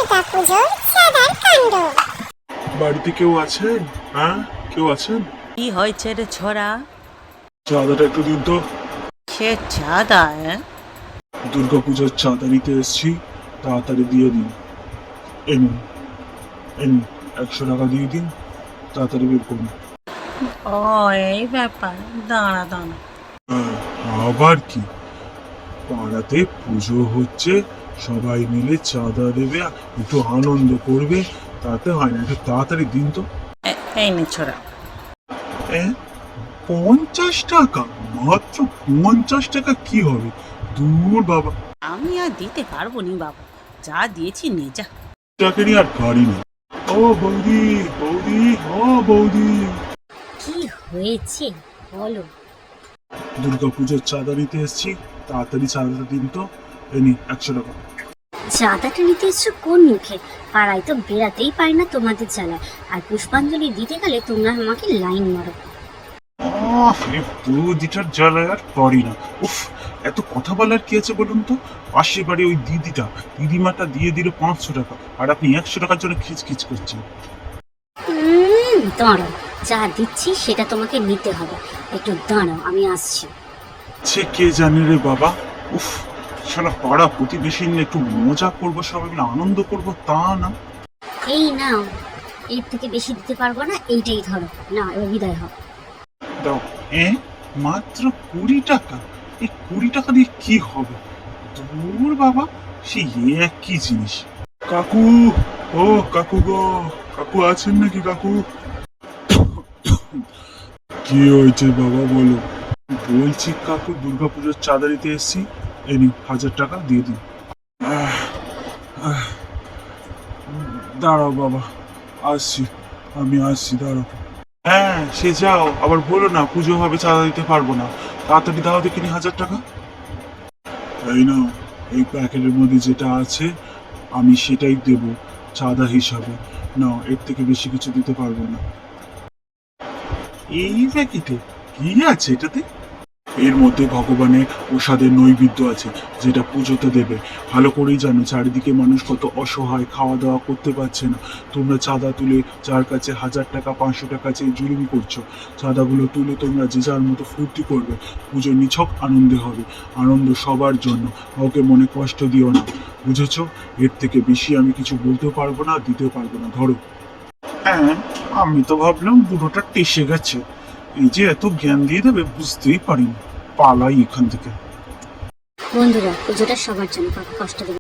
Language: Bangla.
দুর্গাপুজোর চাঁদার কাণ্ড। বাড়িতে কেউ আছেন? হ্যাঁ, কেউ আছেন? কি হয়েছে রে ছোড়া? চাঁদাটা একটু দিন তো। সে চাঁদা? দুর্গাপুজোর চাঁদা নিতে এসছি, তাড়াতাড়ি দিয়ে দিন। এনুন এনুন, 100 টাকা দিয়ে দিন, তাড়াতাড়ি বের করুন। ও এই ব্যাপার, দাঁড়া দাঁড়া। হ্যাঁ, আবার কি? পাড়াতে পুজো হচ্ছে, সবাই মিলে চাঁদা দেবে, একটু আনন্দ করবে, তাতে হয় না? একটু তাড়াতাড়ি দিন তো। এই নে ছোড়া। 50 টাকা? মাত্র 50 টাকা কি হবে? দূর বাবা, আমি আর দিতে পারবো নি বাবা, যা দিয়েছি নে যা। চাকরি আর গাড়ি নেই। ও বৌদি, বৌদি, ও বৌদি, কি হয়েছে বলো? দুর্গাপুজোর চাঁদা নিতে এসছি, তাড়াতাড়ি চাঁদাটা দিন তো। এনি 100 টাকা। চাঁদাটা নিতে এসছো কোন মুখে? পাড়ায় তো বেরাতেই পারি না তোমাদের জ্বালায়, আর পুষ্পাঞ্জলি দিতে গেলে তোমরা আমাকে লাইন মারো। এই বৌদিটার জ্বালায় আর পারি না। উফ, এত কথা বলার কি আছে বলুন তো? পাশের বাড়ি ওই দিদিমাটা দিয়ে দিল 500 টাকা, আর আপনি 100 টাকার জন্য খিচখিচ করছেন। দাঁড়াও, যা দিচ্ছি সেটা তোমাকে নিতে হবে। একটু দাঁড়াও, আমি আসছি। সে কে জানে রে বাবা। উফ, সারা পাড়া প্রতিবেশী নিয়ে একটু মজা করবো, সবাই মিলে আনন্দ করবো, তা না। এই নাও, এর থেকে বেশি দিতে পারবো না, এইটাই ধরো। না, এবার বিদায় হও। দাও। মাত্র 20 টাকা? এই 20 টাকা দিয়ে কি হবে? দূর বাবা, সে একই জিনিস। কাকু, ও কাকু গো, কাকু আছেন নাকি কাকু? কি হয়েছে বাবা বলো। বলছি কাকু, দুর্গাপুজোর চাঁদা দিতে এসছি, এই নিন 1000 টাকা দিয়ে দিন। আহ, আহ, দাঁড়াও বাবা, আসছি, আমি আসছি, দাঁড়াও। হ্যাঁ, সে যাও, আবার বলো না পুজো হবে চাঁদা দিতে পারবো না। তাড়াতাড়ি দাও দেখিনি 1000 টাকা। এই নাও, এই প্যাকেটের মধ্যে যেটা আছে আমি সেটাই দেব চাঁদা হিসাবে। নাও, এর থেকে বেশি কিছু দিতে পারবো না। এই প্যাকেটে কি আছে এটাতে? এর মধ্যে ভগবানের প্রসাদের নৈবেদ্য আছে, যেটা পুজোতে দেবে। ভালো করেই জানো চারিদিকে মানুষ কত অসহায়, খাওয়া দাওয়া করতে পারছে না। তোমরা চাঁদা তুলে যার কাছে 1000 টাকা 500 টাকা চেয়ে জুলুম করছো। চাঁদাগুলো তুলে তোমরা যে যার মতো ফুর্তি করবে, পুজো নিছক আনন্দে হবে। আনন্দ সবার জন্য, কাউকে মনে কষ্ট দিও না, বুঝেছো? এর থেকে বেশি আমি কিছু বলতে পারবো না, দিতে পারবো না, ধরো। হ্যাঁ, আমি তো ভাবলাম বুড়োটা টেসে গেছে, এই যে এত জ্ঞান দিয়ে দেবে বুঝতেই পারিনি। পালাই এখান থেকে। বন্ধুরা, পুজোটা সবার জন্য, কাউকে কষ্ট দেবে